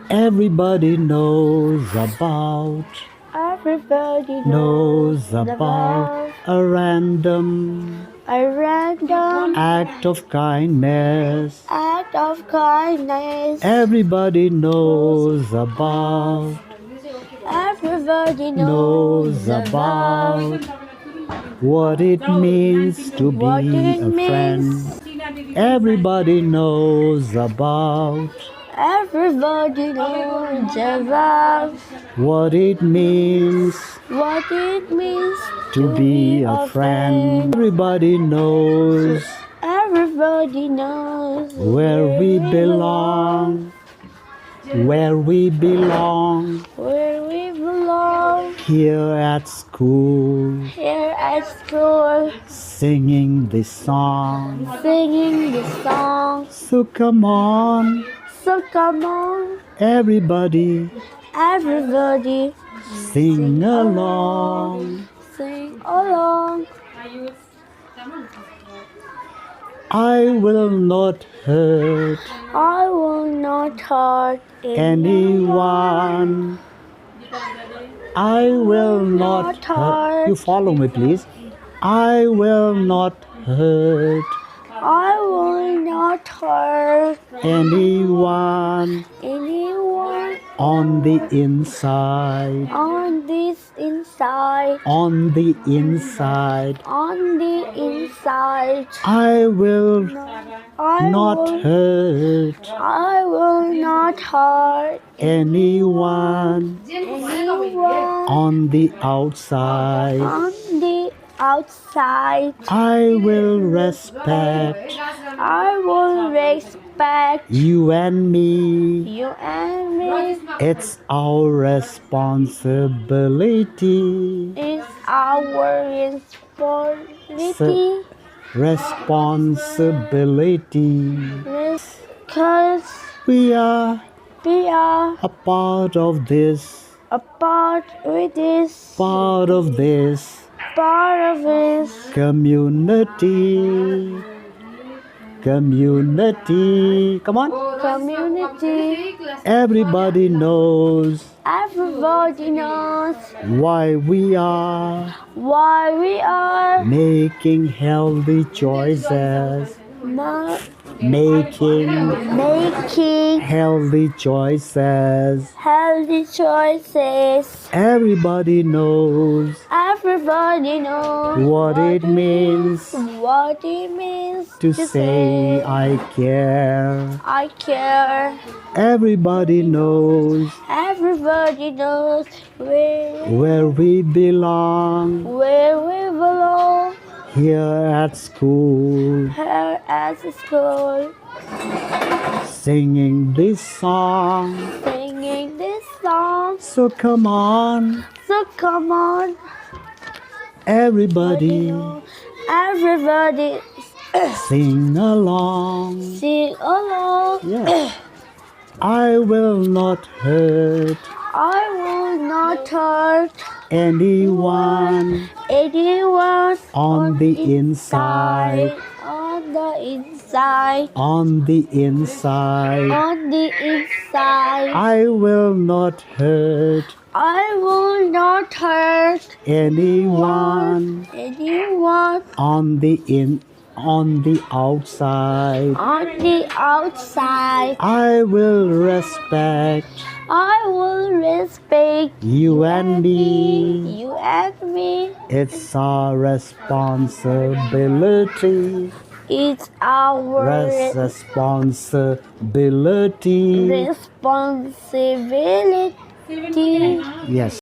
Everybody knows about Everybody knows about a random a random act of kindness. act of kindness. Everybody knows about Everybody knows about what it means to what be it a friend. means. Everybody knows about Everybody knows about what it means what it means to be a friend. Everybody knows Everybody knows where we belong, where we belong. Where we belong. Here at school, Here at school, singing this song. singing the song. So come on, So come on, everybody, everybody, sing along. sing along. I will not hurt I will not hurt anyone. I will not hurt. You follow me, please. I will not hurt I will not hurt anyone anyone on the inside. on this inside. On the inside. On the inside. I will I not will, hurt I will not hurt anyone anyone on the outside. on the outside. I will respect I will respect you and me. you and me. It's our responsibility. It's our responsibility. Responsibility. Because We are we are a part of this, a part with this part of this community. Community. Come on. community. Everybody knows Everybody knows why we are why we are making healthy choices. Making healthy choices. healthy choices. Everybody knows Everybody knows what it means what it means to say I care. I care. Everybody knows Everybody knows where we belong. where we belong. Here at school, Here at school, singing this song. singing this song. So come on, So come on, everybody, everybody, sing along. sing along. Yeah. I will not hurt I will not hurt anyone anyone on the inside. On the inside. On the inside. On the inside. I will not hurt I will not hurt anyone anyone on the outside. on the outside. I will respect I will respect you and me. you and me. It's our responsibility. It's our Responsibility. responsibility. Yes.